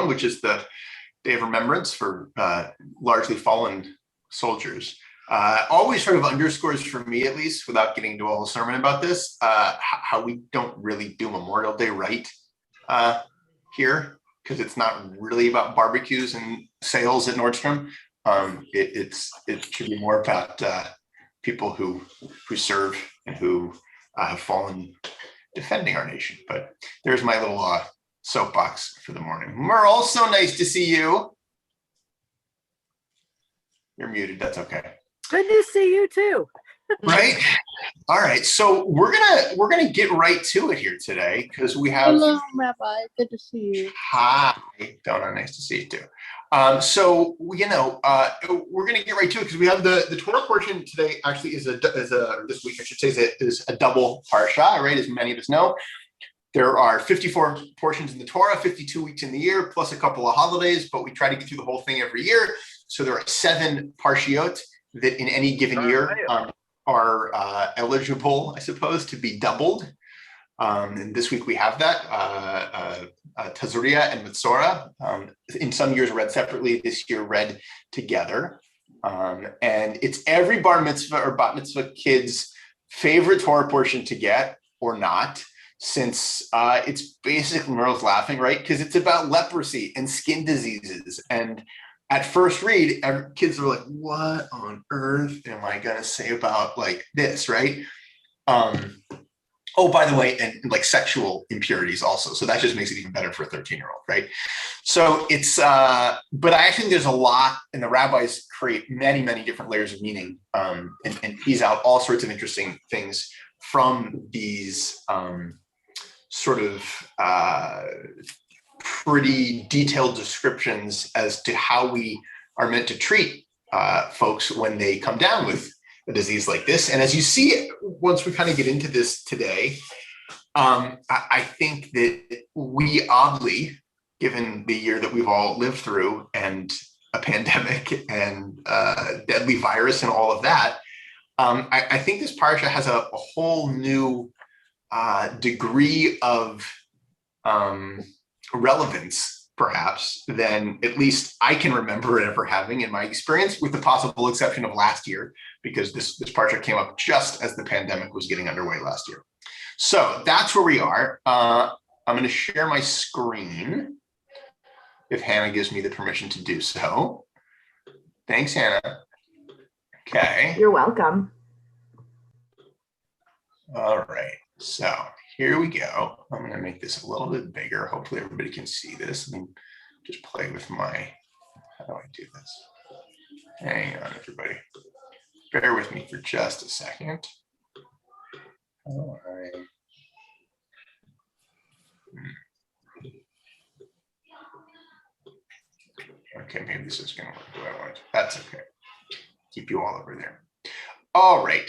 Zikaron, which is the Day of Remembrance for largely fallen soldiers, always sort of underscores, for me at least, without getting into a whole sermon about this, how we don't really do Memorial Day right here, because it's not really about barbecues and sales at Nordstrom. It should be more about people who serve and who have fallen defending our nation. But there's my little soapbox for the morning. Merle, so nice to see you. You're muted. That's okay. Good to see you too. Right. All right. So we're gonna get right to it here today, because we have. Hello, Rabbi. Good to see you. Hi, Donna. Nice to see you too. So we're gonna get right to it, because we have the Torah portion today. Actually, this week I should say is a double parsha. Right, as many of us know, there are 54 portions in the Torah, 52 weeks in the year, plus a couple of holidays. But we try to get through the whole thing every year. So there are 7 parshiot that in any given year are eligible, I suppose, to be doubled. And this week we have that, Tazria and Metzora. In some years read separately, this year read together. And it's every bar mitzvah or bat mitzvah kid's favorite Torah portion to get, or not, since it's basically, Merle's laughing, right? Because it's about leprosy and skin diseases. And at first read, kids are like, what on earth am I going to say about like this, right? Oh, by the way, and like sexual impurities also. So that just makes it even better for a 13-year-old, right? So it's, but I actually think there's a lot, and the rabbis create many, many different layers of meaning and tease out all sorts of interesting things from these sort of pretty detailed descriptions as to how we are meant to treat folks when they come down with a disease like this. And as you see, once we kind of get into this today, I think that we oddly, given the year that we've all lived through and a pandemic and deadly virus and all of that, I think this parsha has a whole new degree of relevance, perhaps, than at least I can remember it ever having in my experience, with the possible exception of last year, because this parsha came up just as the pandemic was getting underway last year. So that's where we are. I'm going to share my screen if Hannah gives me the permission to do so. Thanks, Hannah. Okay. You're welcome. All right. So here we go. I'm going to make this a little bit bigger. Hopefully everybody can see this. Let me just play with my, how do I do this? Hang on, everybody. Bear with me for just a second. All right. Okay, maybe this is going to work the way I want it. That's okay. Keep you all over there. All right.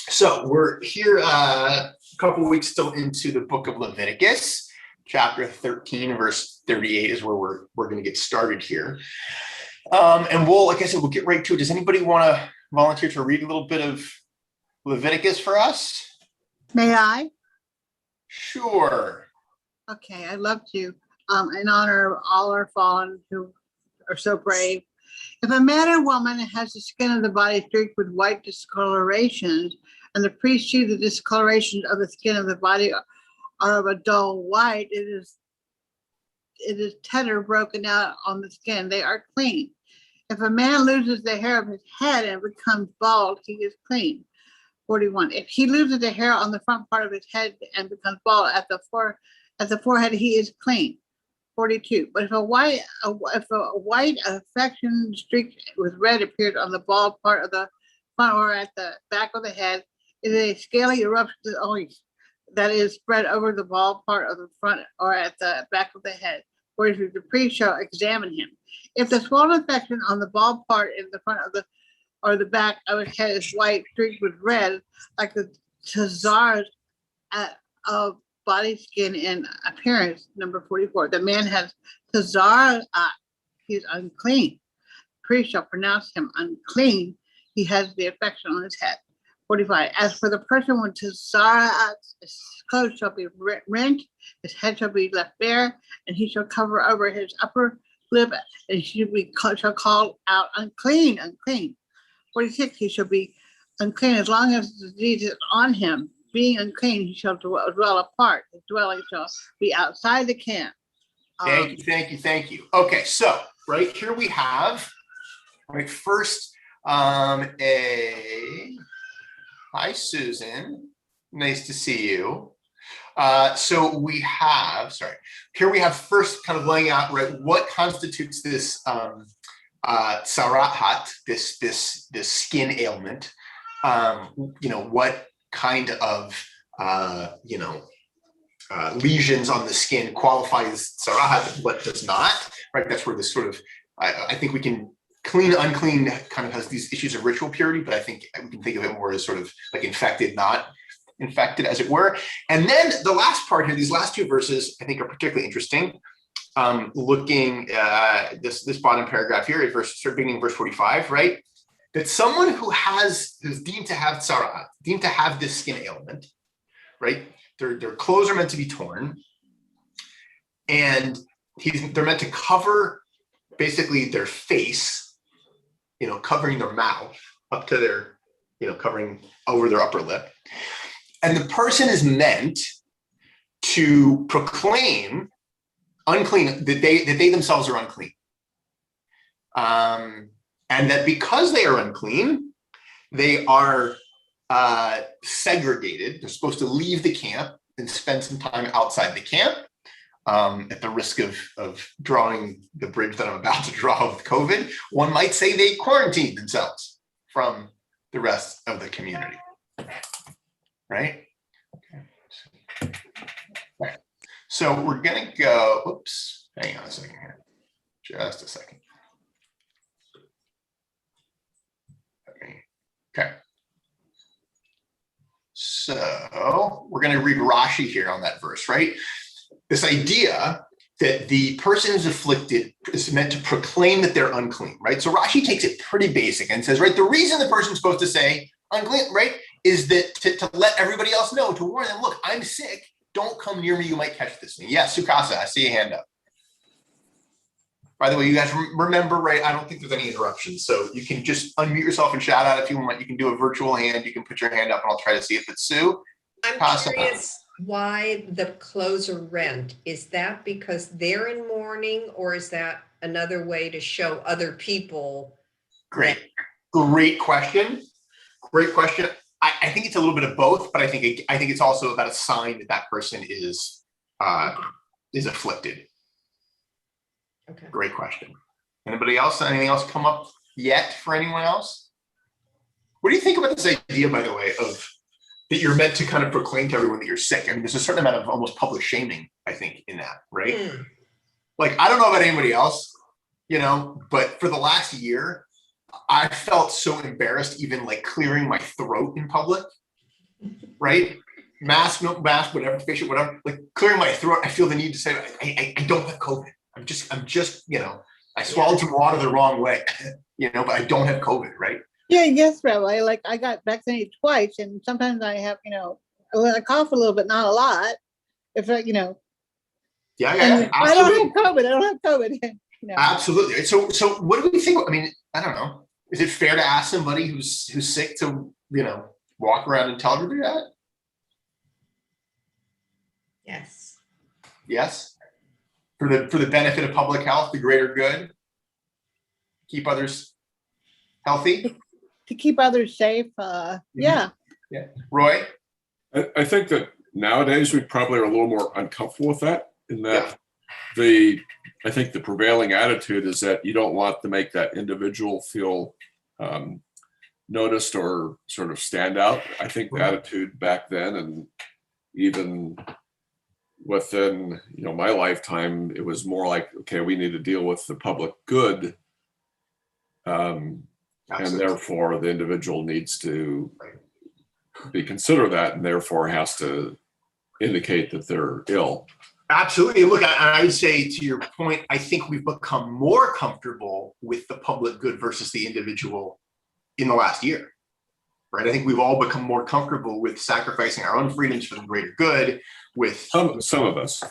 So we're here a couple of weeks still into the Book of Leviticus. Chapter 13, verse 38 is where we're going to get started here. And we'll, like I said, we'll get right to it. Does anybody want to volunteer to read a little bit of Leviticus for us? May I? Sure. Okay, I'd love to. In honor of all our fallen who are so brave. If a man or woman has the skin of the body streaked with white discolorations, and the priest see the discoloration of the skin of the body are of a dull white, it is tether broken out on the skin. They are clean. If a man loses the hair of his head and becomes bald, he is clean. 41. If he loses the hair on the front part of his head and becomes bald at the forehead, he is clean. 42. But if a white affection streak with red appears on the bald part of the front or at the back of the head, it is a scaly eruption that is spread over the bald part of the front or at the back of the head. 43. The priest shall examine him. If the swollen infection on the bald part in the front of the or the back of his head is white streaked with red, like the Tazars of body skin in appearance. Number 44. The man has Tazar, he is unclean. The priest shall pronounce him unclean. He has the infection on his head. 45. As for the person with Tazria, his clothes shall be rent, his head shall be left bare, and he shall cover over his upper lip, and he shall call out unclean, unclean. 46. He shall be unclean as long as the disease is on him. Being unclean, he shall dwell apart. His dwelling shall be outside the camp. Thank you. Okay, so right here we have, right, first, hi, Susan. Nice to see you. So we have, here we have first kind of laying out, right, what constitutes this tzarahat, this skin ailment. What kind of, lesions on the skin qualify as tzarahat, what does not, right? That's where this sort of, I think we can clean, unclean kind of has these issues of ritual purity, but I think we can think of it more as sort of like infected, not infected, as it were. And then the last part here, these last two verses, I think are particularly interesting. Looking at this bottom paragraph here, beginning verse 45, right? That someone who's deemed to have tzaraat, deemed to have this skin ailment, right? Their clothes are meant to be torn, and they're meant to cover basically their face, covering their mouth up to their, covering over their upper lip. And the person is meant to proclaim unclean, that they themselves are unclean. And that because they are unclean, they are segregated. They're supposed to leave the camp and spend some time outside the camp, at the risk of drawing the bridge that I'm about to draw with COVID. One might say they quarantine themselves from the rest of the community, right? Okay. So we're gonna go, oops, hang on a second here, just a second. Okay. So we're going to read Rashi here on that verse, right? This idea that the person who's afflicted is meant to proclaim that they're unclean, right? So Rashi takes it pretty basic and says, right, the reason the person's supposed to say unclean, right, is that to let everybody else know, to warn them, look, I'm sick, don't come near me, you might catch this thing. Yes, Sukasa, I see a hand up. By the way, you guys remember, right? I don't think there's any interruptions. So you can just unmute yourself and shout out if you want. You can do a virtual hand. You can put your hand up and I'll try to see if it's Sue. I'm curious why the clothes are rent. Is that because they're in mourning, or is that another way to show other people? Great question. Great question. I think it's a little bit of both, but I think it's also about a sign that person is afflicted. Okay. Great question. Anybody else? Anything else come up yet for anyone else? What do you think about this idea, by the way, of that you're meant to kind of proclaim to everyone that you're sick? I mean, there's a certain amount of almost public shaming, I think, in that, right? Like, I don't know about anybody else, but for the last year, I felt so embarrassed even like clearing my throat in public, right? Mask, no mask, whatever, facial, whatever, like clearing my throat. I feel the need to say, I don't have COVID. I'm just, I swallowed some water the wrong way, but I don't have COVID, right? Yeah, yes, Rabbi. Like, I got vaccinated twice, and sometimes I have, I cough a little bit, not a lot. If I, Yeah. I don't have COVID. Absolutely. So what do we think? I mean, I don't know. Is it fair to ask somebody who's sick to, walk around and tell everybody that? Yes. Yes. For the benefit of public health, the greater good, keep others healthy, to keep others safe. Yeah. Roy? I think that nowadays we probably are a little more uncomfortable with that, in that I think the prevailing attitude is that you don't want to make that individual feel noticed or sort of stand out. I think the attitude back then, and even within my lifetime, it was more like, okay, we need to deal with the public good, and therefore the individual needs to be considered that, and therefore has to indicate that they're ill. Absolutely. Look, I would say, to your point, I think we've become more comfortable with the public good versus the individual in the last year. right? I think we've all become more comfortable with sacrificing our own freedoms for the greater good. With Some of us. some of us.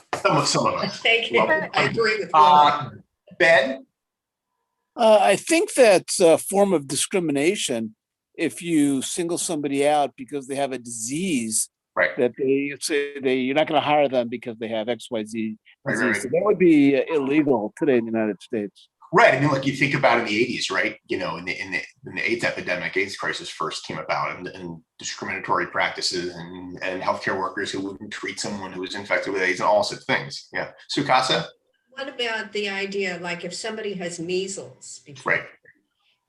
Thank you. Love I agree with you. Ben? I think that's a form of discrimination if you single somebody out because they have a disease Right. that they say you're not going to hire them because they have XYZ disease. Right. So that would be illegal today in the United States. Right. I mean, like you think about in the 80s, right? You know, in the AIDS epidemic, AIDS crisis first came about, and discriminatory practices and healthcare workers who wouldn't treat someone who was infected with AIDS and all sorts of things. Yeah. Sukasa? What about the idea, like if somebody has measles before, Right.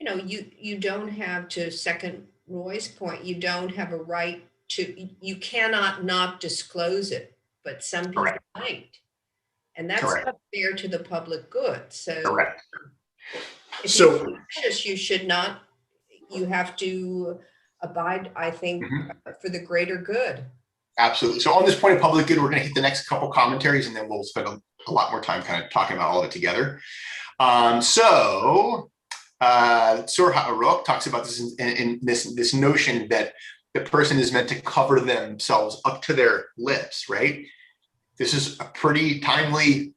you know, you don't have, to second Roy's point, you don't have a right to, you cannot not disclose it, but some people Correct. might. And that's Correct. not fair to the public good. So Correct. if So- you're malicious, you should not, you have to abide, I think, for the greater good. Absolutely. So on this point of public good, we're going to hit the next couple commentaries, and then we'll spend a lot more time kind of talking about all of it together. Surah HaArok talks about this in this notion that the person is meant to cover themselves up to their lips, right? This is a pretty timely,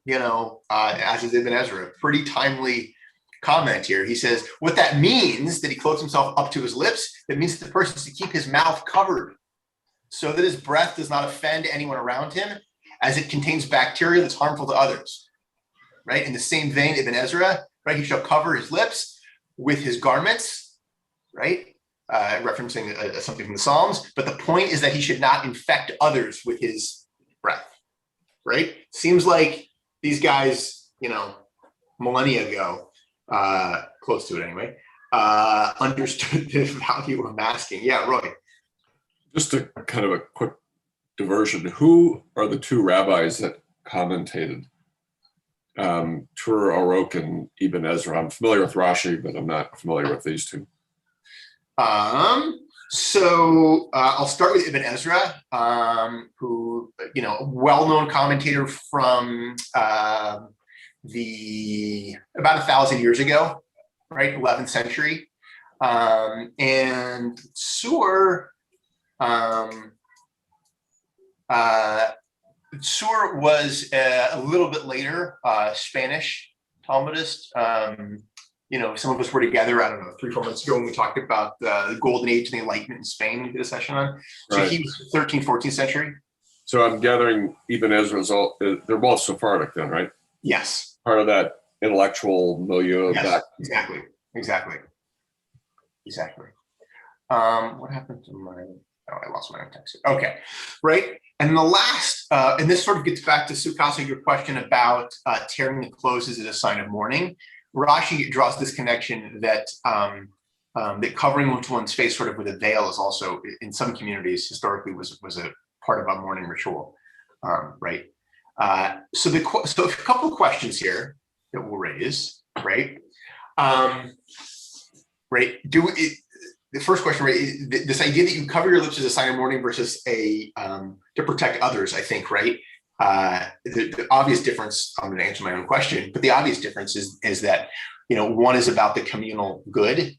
as is Ibn Ezra, a pretty timely comment here. He says, what that means, that he clothes himself up to his lips, that means that the person is to keep his mouth covered so that his breath does not offend anyone around him, as it contains bacteria that's harmful to others, right? In the same vein, Ibn Ezra, right? He shall cover his lips with his garments, right? Referencing something from the Psalms. But the point is that he should not infect others with his breath, right? Seems like these guys, millennia ago, close to it anyway, understood the value of masking. Yeah, Roy. Just a kind of a quick diversion. Who are the two rabbis that commentated Torah HaArok and Ibn Ezra? I'm familiar with Rashi, but I'm not familiar with these two. So I'll start with Ibn Ezra, who, a well-known commentator from about 1,000 years ago, right? 11th century. And Sur was a little bit later, Spanish Talmudist. Some of us were together, 3-4 months ago when we talked about the Golden Age and the Enlightenment in Spain. We did a session on. So Right. He was 13th, 14th century. So I'm gathering Ibn Ezra's all, they're both Sephardic then, right? Yes. Part of that intellectual milieu. Yes. Exactly. What happened to my? Oh, I lost my text. Okay, right. And the last, and this sort of gets back to Sukasa, your question about tearing the clothes as a sign of mourning. Rashi draws this connection that that covering one's face sort of with a veil is also, in some communities, historically was a part of a mourning ritual, right? So a couple of questions here that we'll raise, right? Right. The first question, right? This idea that you cover your lips as a sign of mourning versus to protect others, I think, right? The obvious difference, I'm going to answer my own question, but the obvious difference is that, one is about the communal good.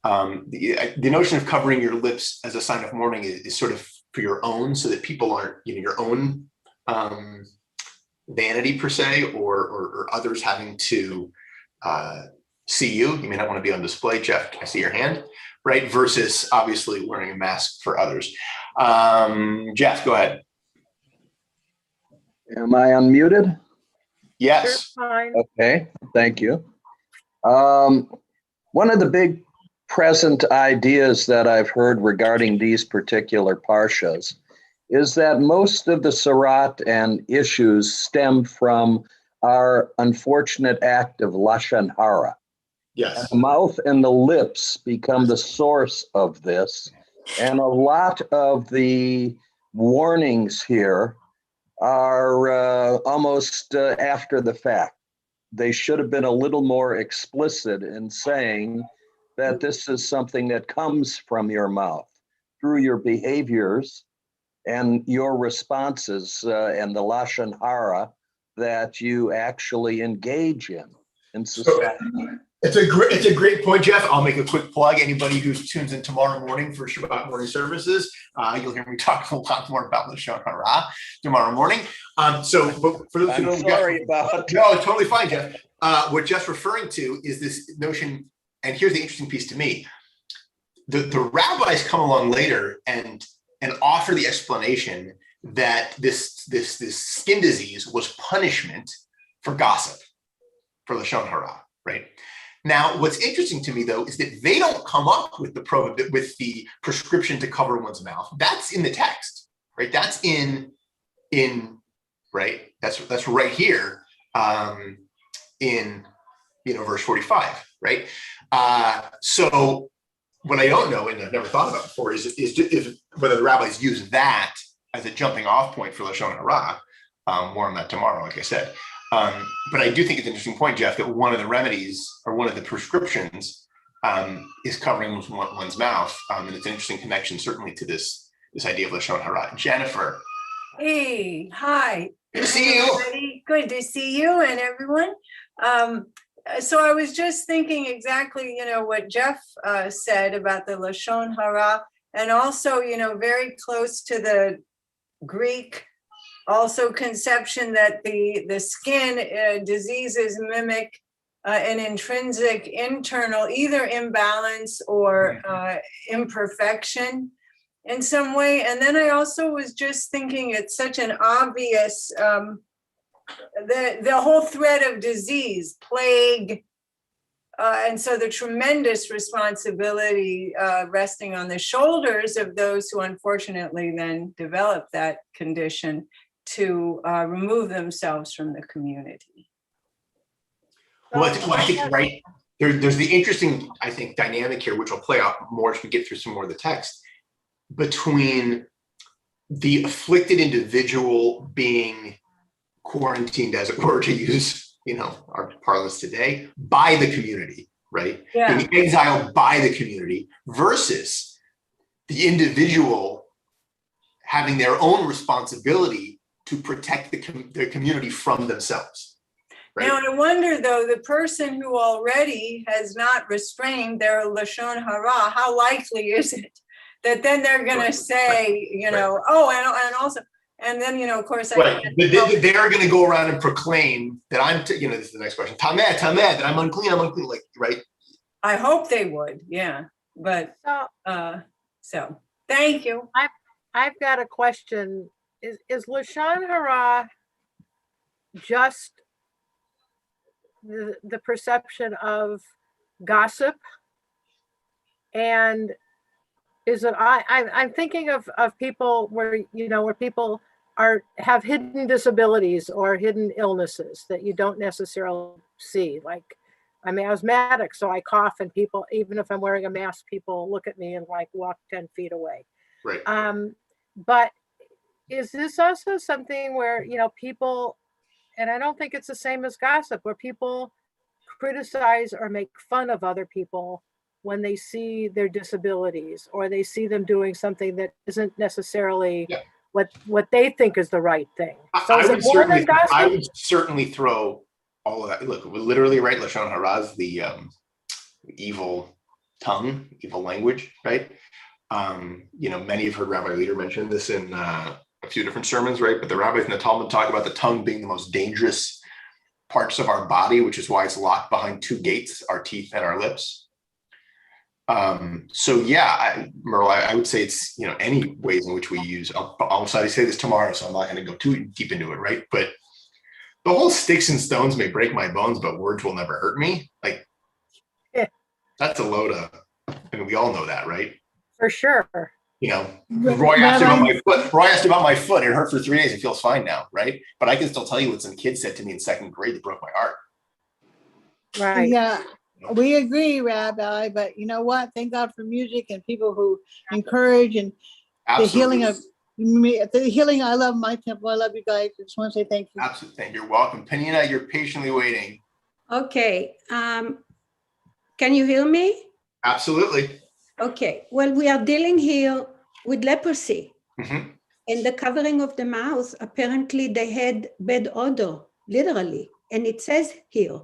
The notion of covering your lips as a sign of mourning is sort of for your own, so that people aren't, your own vanity per se, or others having to see you. You may not want to be on display, Jeff. I see your hand, right? Versus obviously wearing a mask for others. Jeff, go ahead. Am I unmuted? Yes. Fine. Okay, thank you. One of the big present ideas that I've heard regarding these particular parshas is that most of the Surat and issues stem from our unfortunate act of Lashon Hara. Yes. The mouth and the lips become the source of this. And a lot of the warnings here are almost after the fact. They should have been a little more explicit in saying that this is something that comes from your mouth through your behaviors and your responses and the Lashon Hara that you actually engage in in society. It's a great point, Jeff. I'll make a quick plug. Anybody who tunes in tomorrow morning for Shabbat morning services, you'll hear me talk a lot more about Lashon Hara tomorrow morning. But for those who I'm know, sorry about. no, it's totally fine, Jeff. What Jeff's referring to is this notion, and here's the interesting piece to me. The rabbis come along later and offer the explanation that this skin disease was punishment for gossip, for Lashon Hara, right? Now, what's interesting to me, though, is that they don't come up with the prescription to cover one's mouth. That's in the text, right? That's in right. That's right here in verse 45, right? So what I don't know, and I've never thought about before, is whether the rabbis use that as a jumping off point for Lashon Hara. More on that tomorrow, like I said. But I do think it's an interesting point, Jeff, that one of the remedies or one of the prescriptions is covering one's mouth. And it's an interesting connection, certainly, to this idea of Lashon Hara. Jennifer. Hey, hi. Good to see you. Everybody. Good to see you and everyone. So I was just thinking exactly, what Jeff said about the Lashon Hara, and also, very close to the Greek also conception that the skin diseases mimic an intrinsic internal either imbalance or imperfection in some way. And then I also was just thinking it's such an obvious, the whole thread of disease, plague, and so the tremendous responsibility resting on the shoulders of those who unfortunately then develop that condition to remove themselves from the community. Well, I think, right, there's the interesting, I think, dynamic here, which will play out more as we get through some more of the text, between the afflicted individual being quarantined, as it were, to use, our parlance today, by the community, right? Yeah. Being exiled by the community versus the individual having their own responsibility to protect the community from themselves. Right? Now, I wonder, though, the person who already has not restrained their Lashon Hara, how likely is it that then they're going to say, oh, and also, and then, of course, they're going to go around and proclaim that I'm, this is the next question, Tamed, that I'm unclean, like, right? I hope they would, yeah. But, so, thank you. I've got a question. Is Lashon Hara just the perception of gossip? And is it, I'm thinking of people where, where people have hidden disabilities or hidden illnesses that you don't necessarily see. Like, I'm asthmatic, so I cough and people, even if I'm wearing a mask, people look at me and like walk 10 feet away. Right. But is this also something where, people, and I don't think it's the same as gossip, where people criticize or make fun of other people when they see their disabilities or they see them doing something that isn't necessarily what they think is the right thing. So is it more than gossip? I would certainly throw all of that. Look, literally, right? Lashon Hara is the evil tongue, evil language, right? Many have heard Rabbi Leader mention this in a few different sermons, right? But the rabbis in the Talmud talk about the tongue being the most dangerous parts of our body, which is why it's locked behind two gates, our teeth and our lips. So yeah, Merle, I would say it's, any ways in which we use, I'll say this tomorrow, so I'm not going to go too deep into it, right? But the whole sticks and stones may break my bones, but words will never hurt me. Like, that's a load of, we all know that, right? For sure. Roy asked about my foot. Roy asked about my foot. It hurt for 3 days. It feels fine now, right? But I can still tell you what some kid said to me in second grade that broke my heart. Right. Yeah, we agree, Rabbi. But you know what? Thank God for music and people who encourage and Absolutely. the healing. I love my temple. I love you guys. I just want to say thank you. Absolutely. Thank you. You're welcome. Penina, you're patiently waiting. Okay. Can you hear me? Absolutely. Okay. Well, we are dealing here with leprosy. Mm-hmm. And the covering of the mouth, apparently they had bad odor, literally. And it says here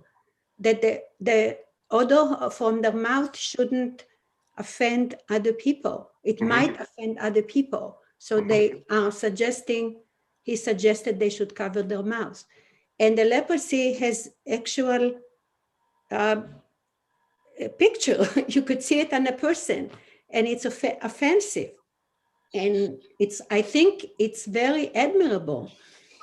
that the odor from their mouth shouldn't offend other people. It might offend other people. So they are he suggested they should cover their mouths. And the leprosy has actual a picture. You could see it on a person, and it's offensive. And I think it's very admirable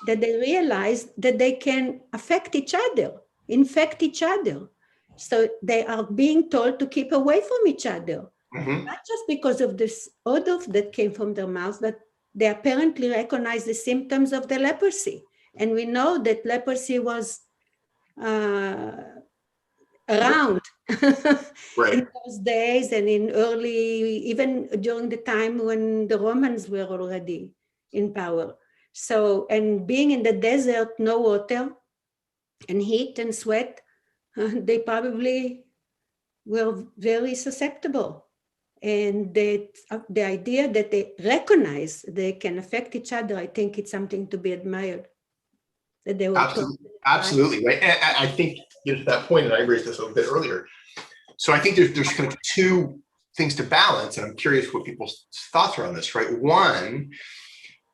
that they realize that they can affect each other, infect each other. So they are being told to keep away from each other, not just because of this odor that came from their mouths, but they apparently recognize the symptoms of the leprosy. And we know that leprosy was around in those days, and in even during the time when the Romans were already in power. So, and being in the desert, no water and heat and sweat, they probably were very susceptible. And the idea that they recognize they can affect each other, I think it's something to be admired. That they were absolutely right. And I think, to that point, and I raised this a little bit earlier. So I think there's kind of two things to balance, and I'm curious what people's thoughts are on this, right? One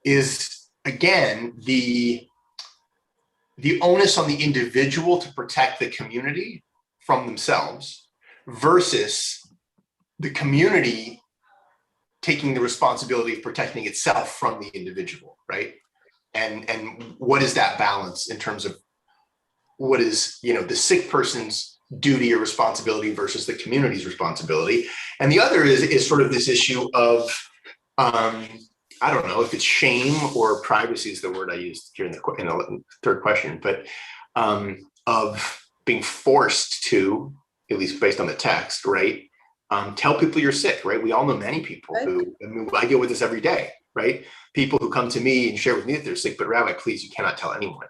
is, again, the onus on the individual to protect the community from themselves versus the community taking the responsibility of protecting itself from the individual, right? And what is that balance in terms of what is, the sick person's duty or responsibility versus the community's responsibility? And the other is sort of this issue of, I don't know if it's shame or privacy is the word I used here in the third question, but of being forced to, at least based on the text, right? Tell people you're sick, right? We all know many people I deal with this every day, right? People who come to me and share with me that they're sick, but Rabbi, please, you cannot tell anyone.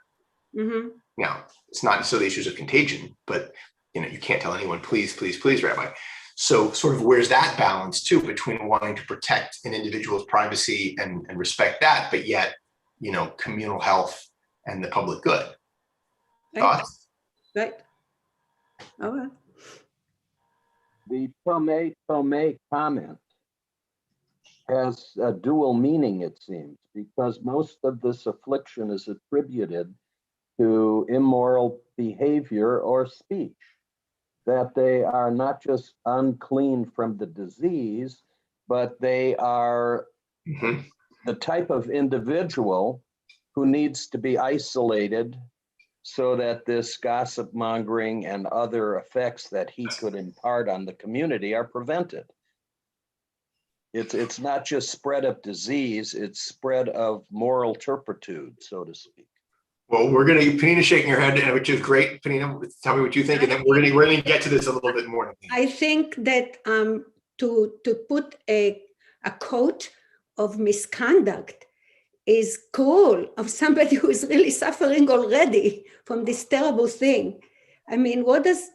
Now, it's not necessarily issues of contagion, but you can't tell anyone, please, please, please, Rabbi. So sort of where's that balance too between wanting to protect an individual's privacy and respect that, but yet, communal health and the public good? Thoughts? Right. All right. The tome comment has a dual meaning, it seems, because most of this affliction is attributed to immoral behavior or speech, that they are not just unclean from the disease, but they are the type of individual who needs to be isolated so that this gossip mongering and other effects that he could impart on the community are prevented. It's not just spread of disease, it's spread of moral turpitude, so to speak. Well, Penina's shaking her head, which is great. Penina, tell me what you think, and then we're gonna get to this a little bit more. I think that to put a coat of misconduct is cruel of somebody who is really suffering already from this terrible thing. I mean, what does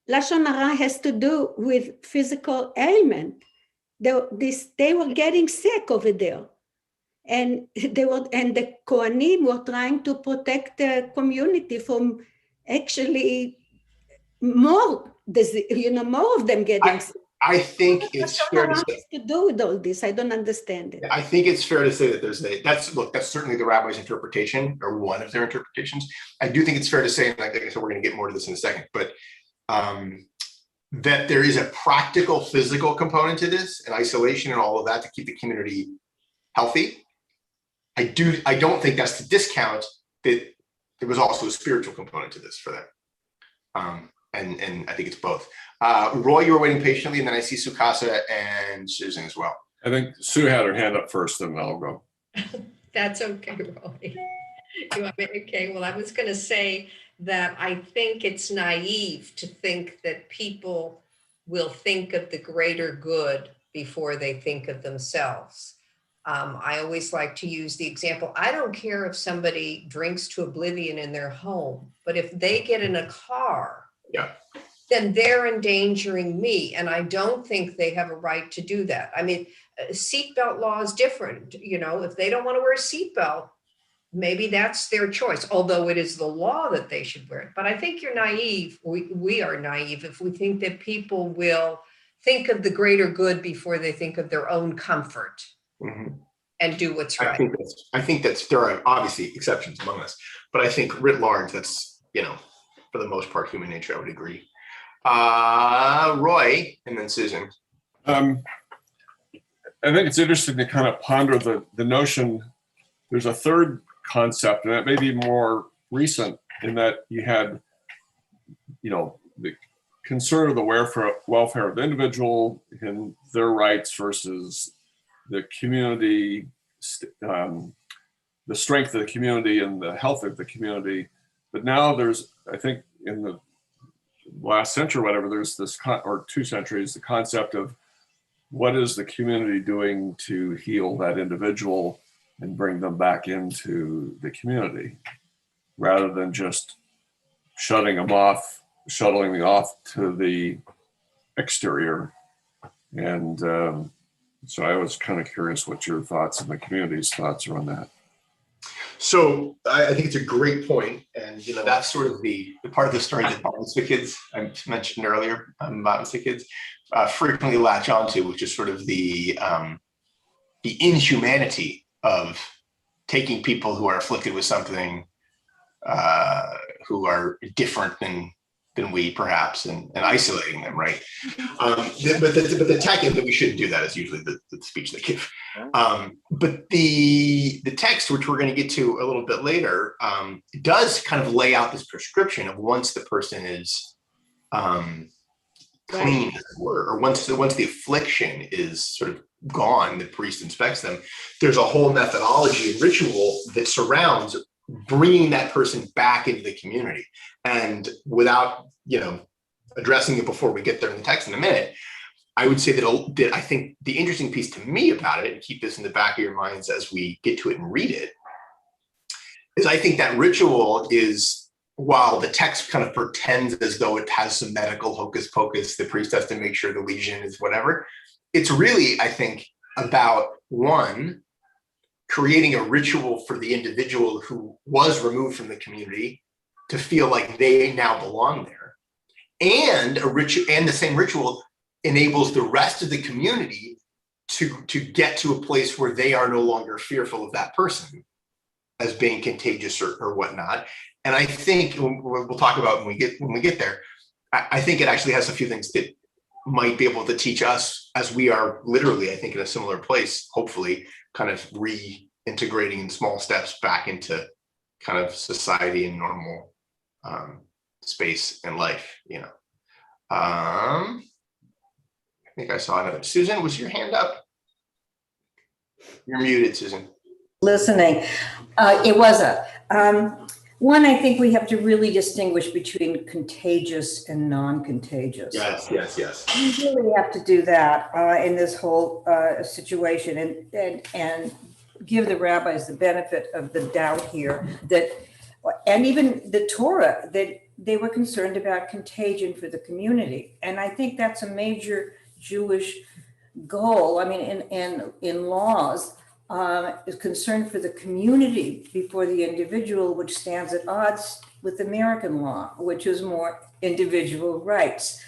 Lashon Hara has to do with physical ailment? They were getting sick over there. And the Kohanim were trying to protect the community from actually more of them getting sick. I think it's fair to say to do with all this. I don't understand it. I think it's fair to say that that's certainly the rabbi's interpretation, or one of their interpretations. I do think it's fair to say, and like I said, we're going to get more to this in a second, but that there is a practical physical component to this, and isolation and all of that to keep the community healthy. I don't think that's to discount that there was also a spiritual component to this for them. And I think it's both. Roy, you were waiting patiently, and then I see Sukasa and Susan as well. I think Sue had her hand up first, and then I'll go. That's okay, Roy. Okay, well, I was going to say that I think it's naive to think that people will think of the greater good before they think of themselves. I always like to use the example, I don't care if somebody drinks to oblivion in their home, but if they get in a car, then they're endangering me. And I don't think they have a right to do that. I mean, seatbelt law is different. If they don't want to wear a seatbelt, maybe that's their choice, although it is the law that they should wear it. But I think you're naive. We are naive if we think that people will think of the greater good before they think of their own comfort and do what's right. I think that's there are obviously exceptions among us, but I think writ large, that's, for the most part, human nature. I would agree. Roy, and then Susan. I think it's interesting to kind of ponder the notion. There's a third concept, and that may be more recent, in that you had, the concern of the welfare of the individual and their rights versus the community, the strength of the community and the health of the community. But now there's, I think, in the last century or whatever, there's this, or 2 centuries, the concept of what is the community doing to heal that individual and bring them back into the community, rather than just shuttling them off to the exterior. And so I was kind of curious what your thoughts and the community's thoughts are on that. So I think it's a great point, and that's sort of the part of the story that Mitzvah kids I mentioned earlier, Mitzvah kids frequently latch onto, which is sort of the inhumanity of taking people who are afflicted with something, who are different than we perhaps, and isolating them, right? But the tech is that we shouldn't do that, is usually the speech they give. But the text, which we're going to get to a little bit later, does kind of lay out this prescription of once the person is clean, as it were, or once the affliction is sort of gone, the priest inspects them. There's a whole methodology and ritual that surrounds bringing that person back into the community. And without, addressing it before we get there in the text in a minute, I would say that I think the interesting piece to me about it, and keep this in the back of your minds as we get to it and read it, is I think that ritual is, while the text kind of pretends as though it has some medical hocus pocus, the priest has to make sure the lesion is whatever, it's really, I think, about one, creating a ritual for the individual who was removed from the community to feel like they now belong there. And the same ritual enables the rest of the community to get to a place where they are no longer fearful of that person as being contagious or whatnot. And I think we'll talk about when we get there, I think it actually has a few things that might be able to teach us, as we are literally, I think, in a similar place, hopefully, kind of reintegrating in small steps back into kind of society and normal space and life. I think I saw another. Susan, was your hand up? You're muted, Susan. Listening. It was up. One, I think we have to really distinguish between contagious and non-contagious. Yes. We really have to do that in this whole situation, and give the rabbis the benefit of the doubt here, and even the Torah, that they were concerned about contagion for the community. And I think that's a major Jewish goal. I mean, in laws, is concern for the community before the individual, which stands at odds with American law, which is more individual rights.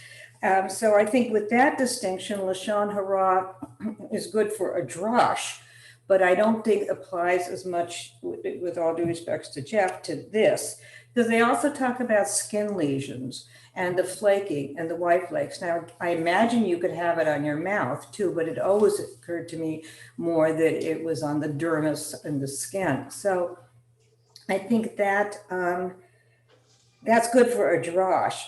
So I think with that distinction, Lashon Hara is good for a drosh, but I don't think it applies as much, with all due respects to Jeff, to this, because they also talk about skin lesions and the flaking and the white flakes. Now, I imagine you could have it on your mouth too, but it always occurred to me more that it was on the dermis and the skin. So I think that that's good for a drosh.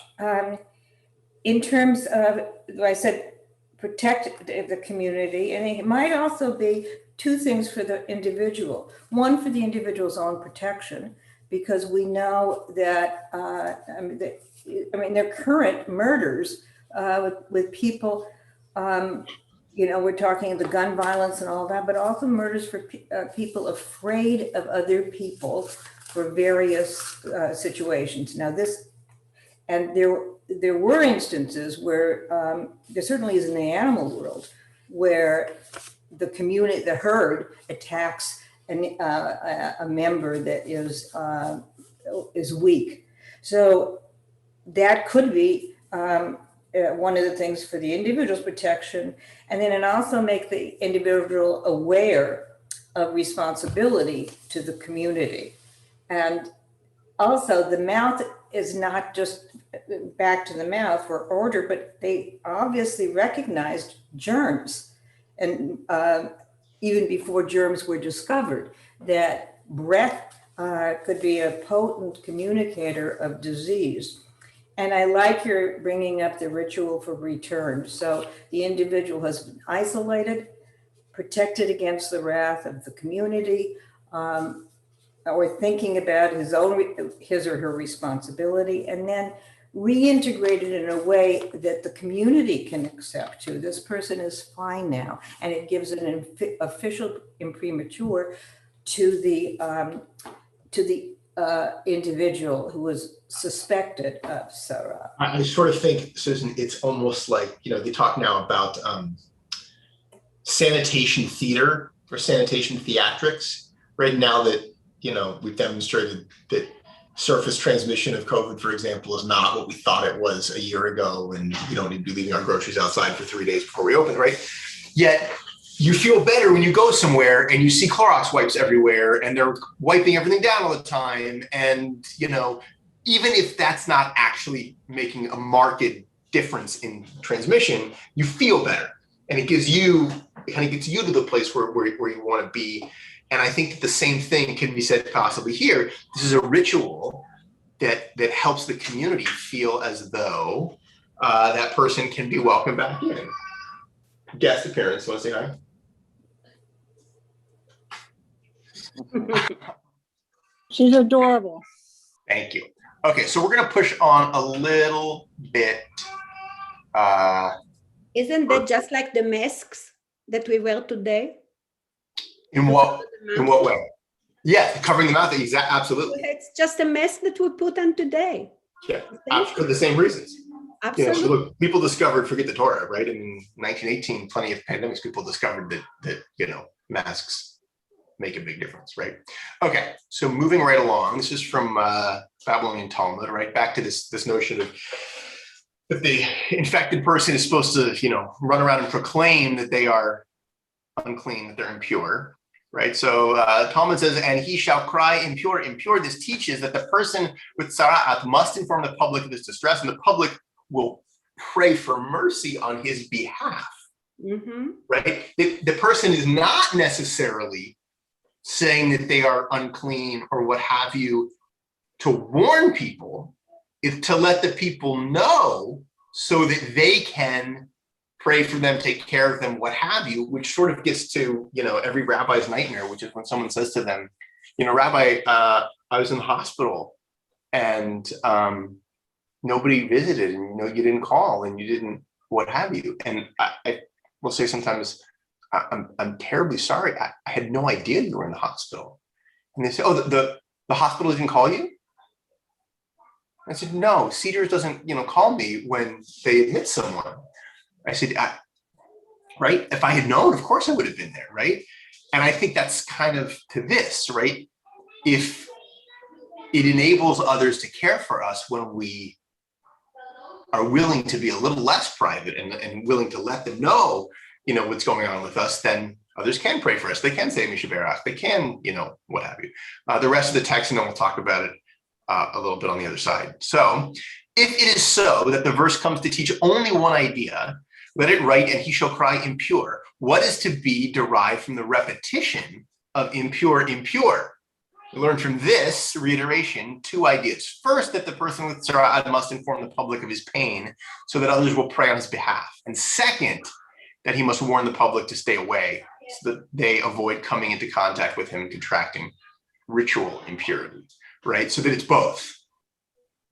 In terms of, I said, protect the community, and it might also be 2 things for the individual. One, for the individual's own protection, because we know that, their current murders with people, we're talking the gun violence and all that, but also murders for people afraid of other people for various situations. Now there were instances where there certainly is in the animal world, where the community, the herd attacks a member that is weak. So that could be one of the things for the individual's protection. And then it also make the individual aware of responsibility to the community. And also the mouth is not just back to the mouth for order, but they obviously recognized germs. And even before germs were discovered, that breath could be a potent communicator of disease. And I like your bringing up the ritual for return. So the individual has been isolated, protected against the wrath of the community, or thinking about his or her responsibility, and then reintegrated in a way that the community can accept too. This person is fine now, and it gives an official imprimatur to the individual who was suspected of Sarah. I sort of think, Susan, it's almost like, they talk now about sanitation theater or sanitation theatrics. Right now that, we've demonstrated that surface transmission of COVID, for example, is not what we thought it was a year ago, and we don't need to be leaving our groceries outside for 3 days before we open, right? Yet you feel better when you go somewhere and you see Clorox wipes everywhere and they're wiping everything down all the time. And, even if that's not actually making a marked difference in transmission, you feel better. And it gets you to the place where you want to be. And I think that the same thing can be said possibly here. This is a ritual that helps the community feel as though that person can be welcomed back in. Guest appearance, want to say hi? She's adorable. Thank you. Okay, so we're going to push on a little bit. Isn't that just like the masks that we wear today? In what way? Yeah, covering the mouth. Absolutely. It's just a mask that we put on today. Yeah, for the same reasons. Absolutely. So look, people discovered, forget the Torah, right? In 1918, plenty of pandemics, people discovered that masks make a big difference, right? Okay, so moving right along, this is from Babylonian Talmud, right? Back to this notion of that the infected person is supposed to, run around and proclaim that they are unclean, that they're impure, right? So Talmud says, and he shall cry impure, impure. This teaches that the person with tzara'at must inform the public of his distress, and the public will pray for mercy on his behalf, right? The person is not necessarily saying that they are unclean or what have you to warn people, it's to let the people know so that they can pray for them, take care of them, what have you, which sort of gets to, every rabbi's nightmare, which is when someone says to them, Rabbi, I was in the hospital and nobody visited, and you didn't call and you didn't, what have you. And I will say sometimes, I'm terribly sorry. I had no idea you were in the hospital. And they say, oh, the hospital didn't call you? I said, no, Cedars doesn't, call me when they admit someone. I said, right? If I had known, of course I would have been there, right? And I think that's kind of to this, right? If it enables others to care for us when we are willing to be a little less private and willing to let them know, what's going on with us, then others can pray for us. They can say Misha Berach. They can, what have you. The rest of the text, and then we'll talk about it a little bit on the other side. So if it is so that the verse comes to teach only one idea, let it write, and he shall cry impure. What is to be derived from the repetition of impure, impure? We learn from this reiteration 2 ideas. First, that the person with tzara'at must inform the public of his pain so that others will pray on his behalf. And second, that he must warn the public to stay away so that they avoid coming into contact with him and contracting ritual impurity, right? So that it's both.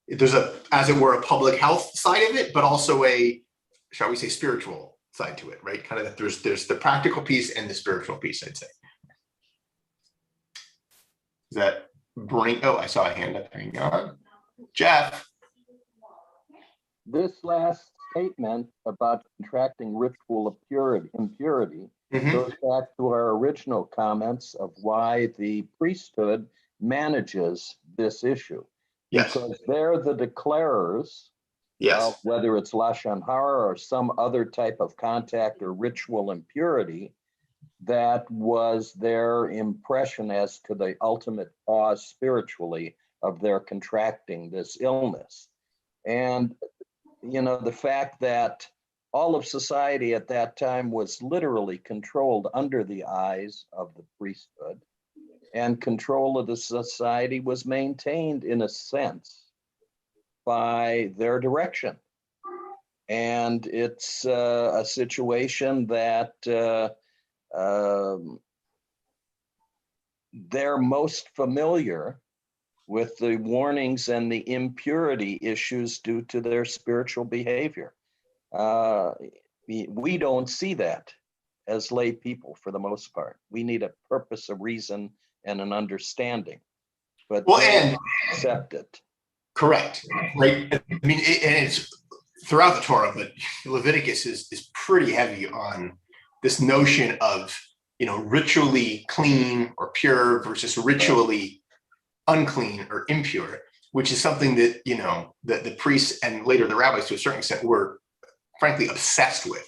There's as it were, a public health side of it, but also a, shall we say, spiritual side to it, right? Kind of that there's the practical piece and the spiritual piece, I'd say. Does that bring, I saw a hand up. Hang on. Jeff. this last statement about contracting ritual impurity goes back to our original comments of why the priesthood manages this issue. Yes. Because they're the declarers, Yes. whether it's Lashon Hara or some other type of contact or ritual impurity, that was their impression as to the ultimate cause spiritually of their contracting this illness. And, you know, the fact that all of society at that time was literally controlled under the eyes of the priesthood, and control of the society was maintained in a sense by their direction. And it's a situation that they're most familiar with the warnings and the impurity issues due to their spiritual behavior. We don't see that as lay people for the most part. We need a purpose, a reason, and an understanding. But Well, they and accept it. correct, right? I mean, and it's throughout the Torah, but Leviticus is pretty heavy on this notion of, you know, ritually clean or pure versus ritually unclean or impure, which is something that, you know, the priests and later the rabbis to a certain extent were frankly obsessed with,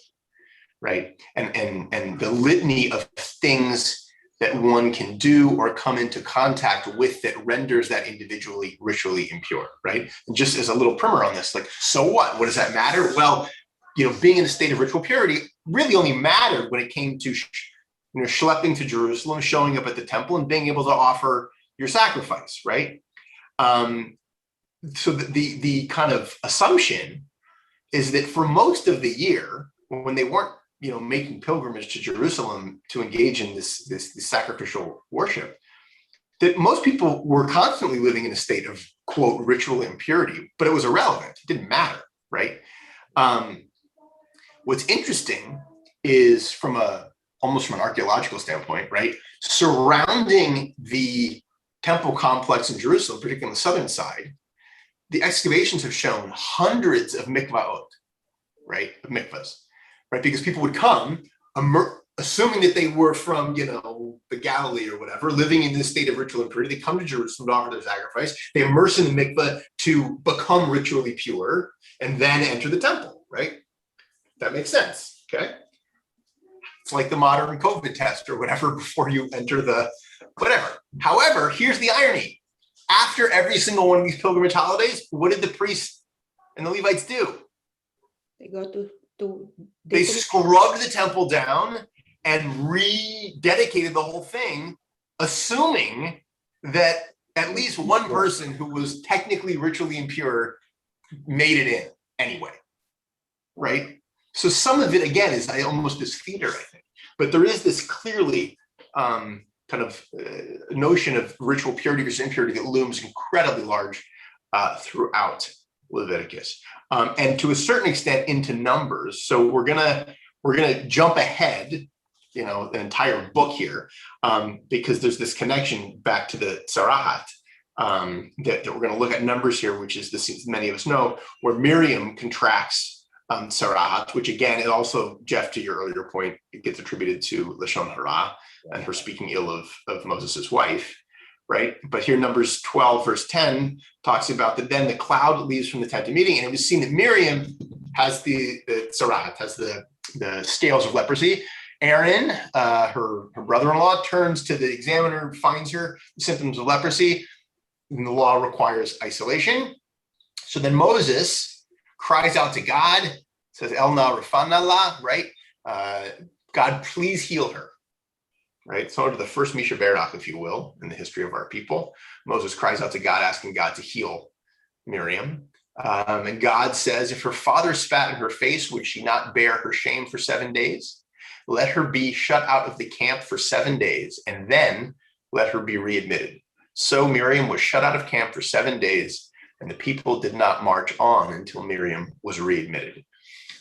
right? And the litany of things that one can do or come into contact with that renders that individually ritually impure, right? And just as a little primer on this, like, so what? What does that matter? Well, you know, being in a state of ritual purity really only mattered when it came to, you know, schlepping to Jerusalem, showing up at the temple, and being able to offer your sacrifice, right? So the kind of assumption is that for most of the year, when they weren't, you know, making pilgrimage to Jerusalem to engage in this sacrificial worship, that most people were constantly living in a state of, quote, ritual impurity, but it was irrelevant. It didn't matter, right? What's interesting is almost from an archaeological standpoint, right? Surrounding the temple complex in Jerusalem, particularly on the southern side, the excavations have shown hundreds of mikvaot, right? Of mikvahs, right? Because people would come, assuming that they were from, you know, the Galilee or whatever, living in this state of ritual impurity. They come to Jerusalem to offer their sacrifice. They immerse in the mikvah to become ritually pure and then enter the temple, right? That makes sense, okay? It's like the modern COVID test or whatever before you enter the whatever. However, here's the irony. After every single one of these pilgrimage holidays, what did the priests and the Levites do? They go to They scrubbed the temple down and rededicated the whole thing, assuming that at least one person who was technically ritually impure made it in anyway, right? So some of it, again, is almost this theater, I think. But there is this clearly kind of notion of ritual purity versus impurity that looms incredibly large throughout Leviticus, and to a certain extent into Numbers. So we're gonna jump ahead, you know, an entire book here, because there's this connection back to the Tzarahat that we're gonna look at Numbers here, which is this, many of us know, where Miriam contracts Tzarahat, which again, it also, Jeff, to your earlier point, it gets attributed to Lashon Hara and her speaking ill of Moses' wife, right? But here Numbers 12 verse 10 talks about that then the cloud leaves from the tent of meeting, and it was seen that Miriam has the Tzarahat, has the scales of leprosy. Aaron, her brother-in-law, turns to the examiner, finds her symptoms of leprosy, and the law requires isolation. So then Moses cries out to God, says, El na rafana la, right? God, please heal her, right? Sort of the first Misha Berach, if you will, in the history of our people. Moses cries out to God, asking God to heal Miriam. And God says, if her father spat in her face, would she not bear her shame for 7 days? Let her be shut out of the camp for 7 days, and then let her be readmitted. So Miriam was shut out of camp for 7 days, and the people did not march on until Miriam was readmitted.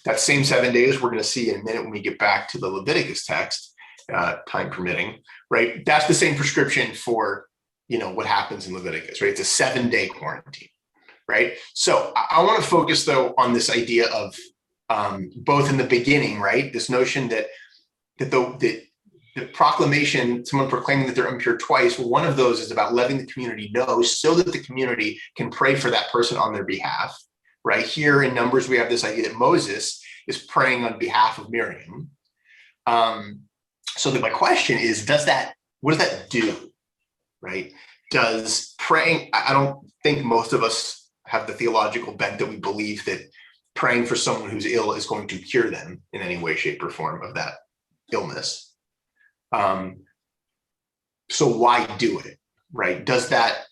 That same 7 days, we're going to see in a minute when we get back to the Leviticus text, time permitting, right? That's the same prescription for, you know, what happens in Leviticus, right? It's a 7-day quarantine, right? So I want to focus though on this idea of both in the beginning, right? This notion that the proclamation, someone proclaiming that they're impure twice, one of those is about letting the community know so that the community can pray for that person on their behalf, right? Here in Numbers, we have this idea that Moses is praying on behalf of Miriam. So that my question is, what does that do, right? Does praying, I don't think most of us have the theological bent that we believe that praying for someone who's ill is going to cure them in any way, shape, or form of that illness. So why do it, right? Does that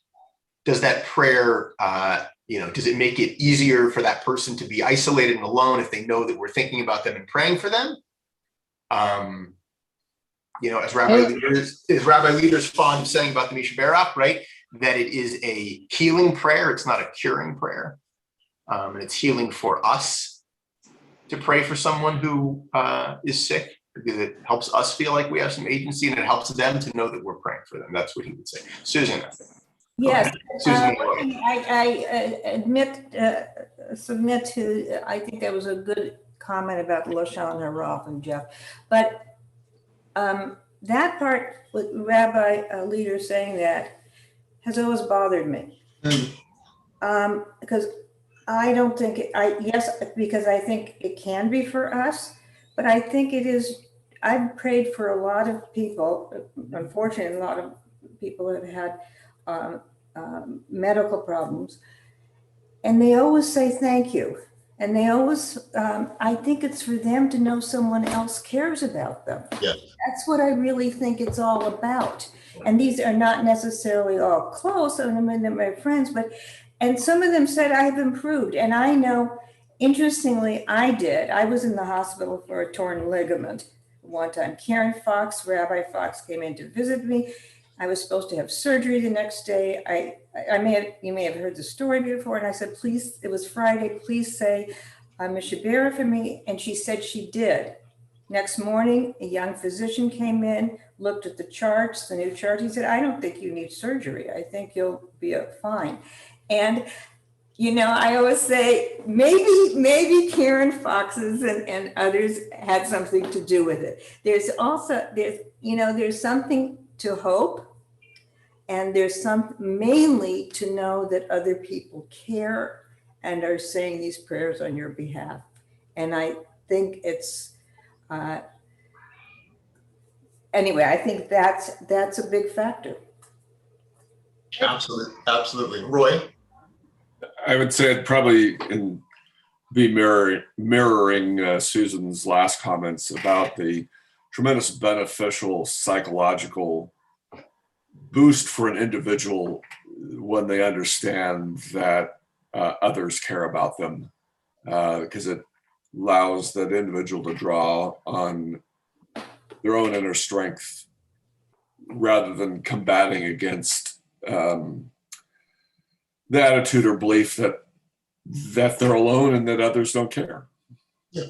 prayer, does it make it easier for that person to be isolated and alone if they know that we're thinking about them and praying for them? As Rabbi Leader's fond of saying about the Misha Berach, right? That it is a healing prayer. It's not a curing prayer. And it's healing for us to pray for someone who is sick, because it helps us feel like we have some agency, and it helps them to know that we're praying for them. That's what he would say. Susan. Yes, Susan. I submit to, I think that was a good comment about Lashon Hara from Jeff. But that part with Rabbi Leader saying that has always bothered me. Because I don't think, because I think it can be for us, but I think it is, I've prayed for a lot of people, unfortunately, a lot of people have had medical problems, and they always say thank you. And they always, I think it's for them to know someone else cares about them. Yeah. That's what I really think it's all about. And these are not necessarily all close, I mean, they're my friends, and some of them said I've improved. And I know, interestingly, I was in the hospital for a torn ligament one time. Karen Fox, Rabbi Fox, came in to visit me. I was supposed to have surgery the next day. You may have heard the story before. And I said, please, it was Friday, please say Misha Berach for me. And she said she did. Next morning, a young physician came in, looked at the charts, the new chart. He said, I don't think you need surgery. I think you'll be fine. And, I always say, maybe Karen Fox's and others had something to do with it. There's something to hope. And there's mainly to know that other people care and are saying these prayers on your behalf. And I think it's, anyway, I think that's a big factor. Absolutely. Roy? I would say it probably be mirroring Susan's last comments about the tremendous beneficial psychological boost for an individual when they understand that others care about them, because it allows that individual to draw on their own inner strength rather than combating against the attitude or belief that they're alone and that others don't care. Yeah.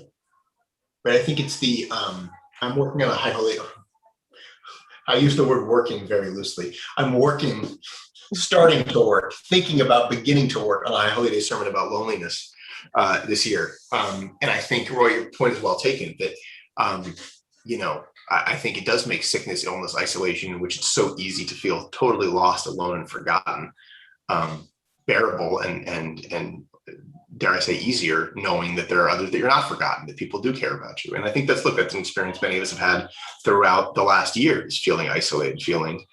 But I think it's I'm working on a high holy. I use the word working very loosely. I'm starting to work, thinking about beginning to work on a High Holy Day sermon about loneliness this year. And I think, Roy, your point is well taken, that, I think it does make sickness, illness, isolation, in which it's so easy to feel totally lost, alone, and forgotten, bearable and dare I say easier, knowing that there are others that you're not forgotten, that people do care about you. And I think that's an experience many of us have had throughout the last years, feeling isolated, feeling,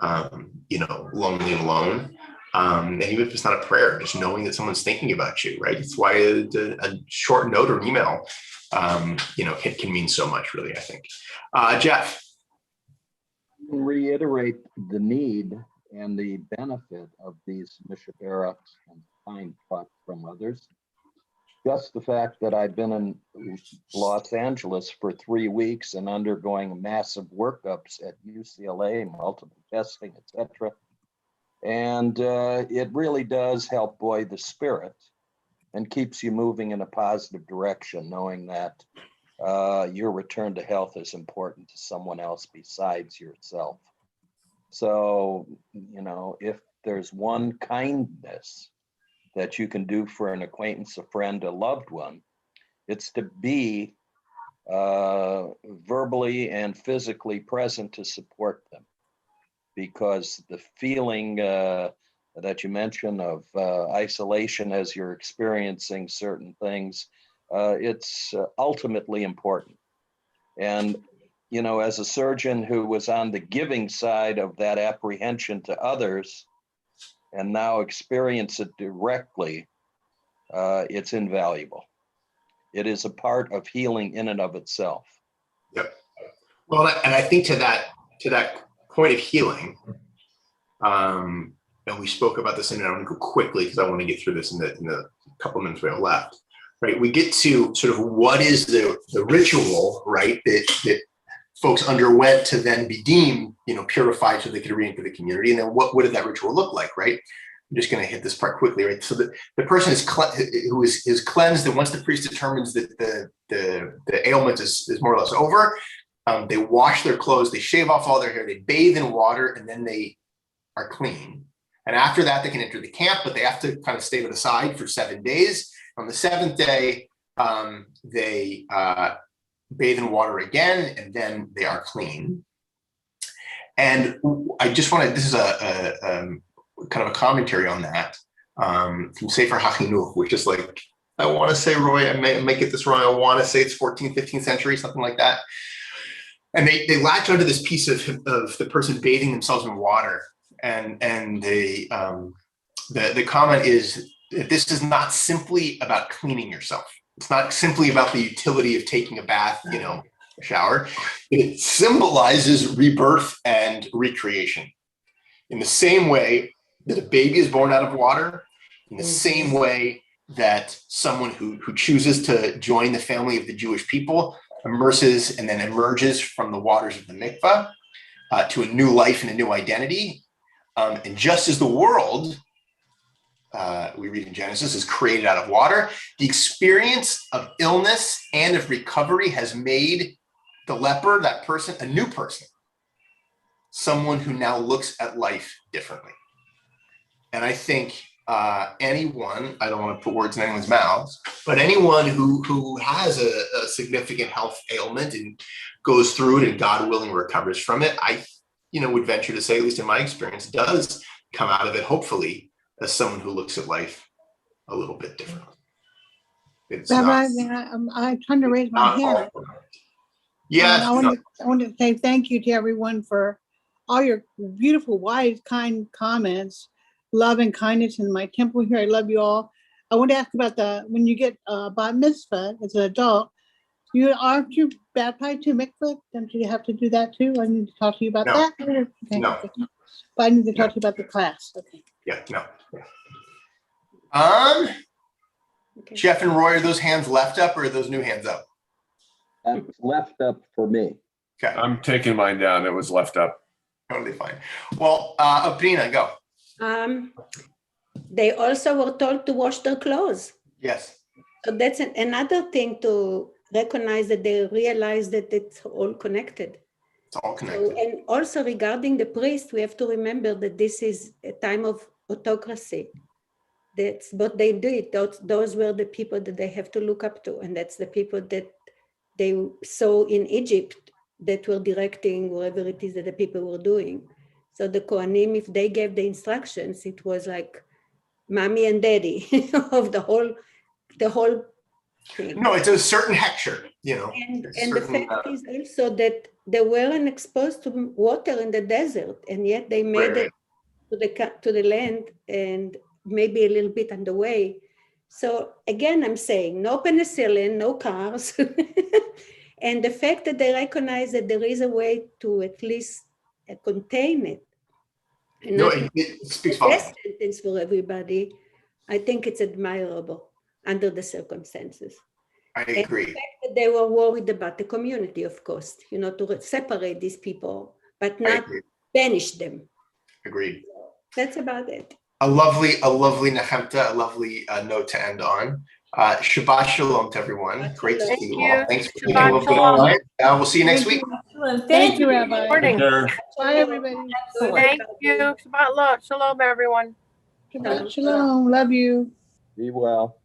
lonely and alone. And even if it's not a prayer, just knowing that someone's thinking about you, right? It's why a short note or email, can mean so much, really, I think. Jeff. Reiterate the need and the benefit of these Misha Berachs and kind thoughts from others. Just the fact that I've been in Los Angeles for 3 weeks and undergoing massive workups at UCLA, multiple testing, etc. And it really does help buoy the spirit and keeps you moving in a positive direction, knowing that your return to health is important to someone else besides yourself. So, if there's one kindness that you can do for an acquaintance, a friend, a loved one. It's to be verbally and physically present to support them, because the feeling that you mentioned of isolation as you're experiencing certain things, it's ultimately important. And, you know, as a surgeon who was on the giving side of that apprehension to others and now experience it directly, it's invaluable. It is a part of healing in and of itself. Yep. Well, and I think to that point of healing, and we spoke about this, and I want to go quickly because I want to get through this in the couple minutes we have left. Right, we get to sort of what is the ritual, right, that folks underwent to then be deemed, you know, purified so they could re-enter the community, and then what did that ritual look like, right? I'm just going to hit this part quickly, right? So the person who is cleansed, and once the priest determines that the ailment is more or less over, they wash their clothes, they shave off all their hair, they bathe in water, and then they are clean. And after that, they can enter the camp, but they have to kind of stay to the side for 7 days. On the 7th day, they bathe in water again, and then they are clean. And I just want to, this is a kind of a commentary on that from Sefer HaChinuch, which is like, I want to say, Roy, I may get this wrong, I want to say it's 14th, 15th century, something like that. And they latch onto this piece of the person bathing themselves in water. And the comment is that this is not simply about cleaning yourself. It's not simply about the utility of taking a bath, you know, a shower. It symbolizes rebirth and recreation. In the same way that a baby is born out of water, in the same way that someone who chooses to join the family of the Jewish people immerses and then emerges from the waters of the mikvah to a new life and a new identity. And just as the world, we read in Genesis, is created out of water, the experience of illness and of recovery has made the leper, that person, a new person, someone who now looks at life differently. And I think anyone, I don't want to put words in anyone's mouths, but anyone who has a significant health ailment and goes through it and God willing recovers from it, I would venture to say, at least in my experience, does come out of it, hopefully, as someone who looks at life a little bit differently. Rabbi, I'm trying to raise my hand. Yeah. I want to say thank you to everyone for all your beautiful, wise, kind comments, love and kindness in my temple here. I love you all. I want to ask about when you get bat mitzvah as an adult, aren't you baptized to mikvah? Don't you have to do that too? I need to talk to you about that. Okay. No. Okay. But I need to talk to you about the class. Okay. Yeah. No. Okay. Jeff and Roy, are those hands left up or are those new hands up? Left up for me. Okay. I'm taking mine down. It was left up. Totally fine. Well, Aprina, go. They also were told to wash their clothes. Yes. So that's another thing to recognize, that they realize that it's all connected. It's all connected. So, and also regarding the priest, we have to remember that this is a time of autocracy. That's what they did. Those were the people that they have to look up to. And that's the people that they saw in Egypt that were directing whatever it is that the people were doing. So the Kohanim, if they gave the instructions, it was like mommy and daddy of the whole thing. No, it's a certain hexture, And the fact is also that they weren't exposed to water in the desert, and yet they made it to the land and maybe a little bit on the way. So again, I'm saying no penicillin, no cars. And the fact that they recognize that there is a way to at least contain it. And it speaks the best sentence for everybody. I think it's admirable under the circumstances. I agree. And the fact that they were worried about the community, of course, to separate these people, but not banish them. Agreed. That's about it. A lovely nechemta, a lovely note to end on. Shabbat shalom to everyone. Great to see you all. Thanks for being a little bit online. We'll see you next week. Thank you, Rabbi. Morning. Bye, everybody. Thank you. Shabbat shalom, everyone. Shabbat shalom. Love you. Be well.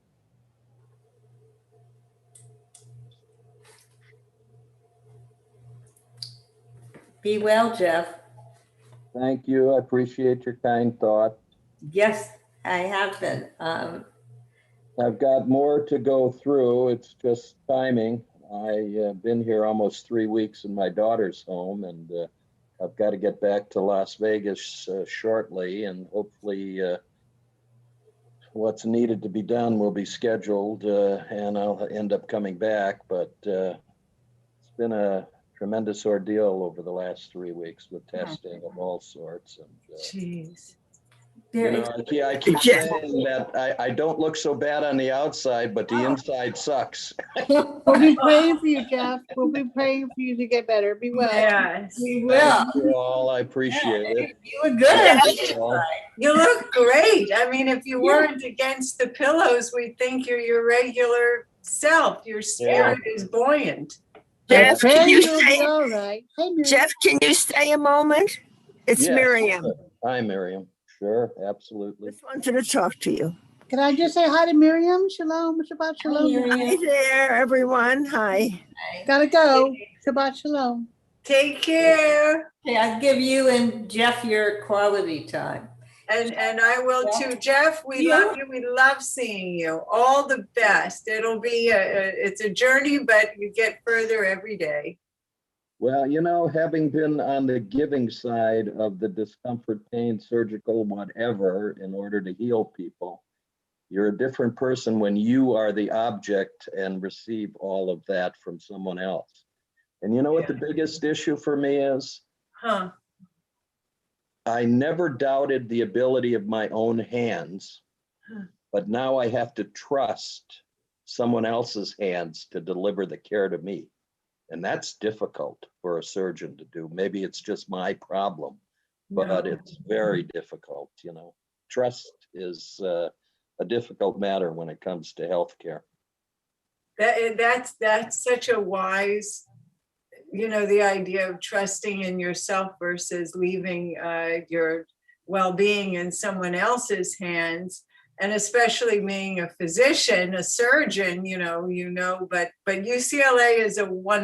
Be well, Jeff. Thank you. I appreciate your kind thought. Yes, I have been. I've got more to go through. It's just timing. I've been here almost 3 weeks in my daughter's home, and I've got to get back to Las Vegas shortly, and hopefully what's needed to be done will be scheduled, and I'll end up coming back. But it's been a tremendous ordeal over the last 3 weeks with testing of all sorts. And Jeez. you know, I keep saying that I don't look so bad on the outside, but the inside sucks. We'll be praying for you, Jeff. We'll be praying for you to get better. Be well. Yes. We will. Thank you all. I appreciate it. You were good on Thank the you all. inside. You look great. I mean, if you weren't against the pillows, we'd think you're your regular self. Your spirit is buoyant. Jeff, can Pray you you'll be stay? all right. Hey, Miriam. Jeff, can you stay a moment? It's Yes. Miriam. Hi, Miriam. Sure, absolutely. Just wanted to talk to you. Can I just say hi to Miriam? Shalom, Shabbat Shalom. Hi there, everyone. Hi. Gotta go. Shabbat Shalom. Take care. Okay, I'll give you and Jeff your quality time. And I will too. Jeff, we love you. We love seeing you. All the best. It'll be it's a journey, but you get further every day. Well, you know, having been on the giving side of the discomfort, pain, surgical, whatever, in order to heal people, you're a different person when you are the object and receive all of that from someone else. And you know what the biggest issue for me is? Huh. I never doubted the ability of my own hands, but now I have to trust someone else's hands to deliver the care to me. And that's difficult for a surgeon to do. Maybe it's just my problem, but it's very difficult, you know. Trust is a difficult matter when it comes to healthcare. That's such a wise, you know, the idea of trusting in yourself versus leaving your well-being in someone else's hands. And especially being a physician, a surgeon, but UCLA is a wonderful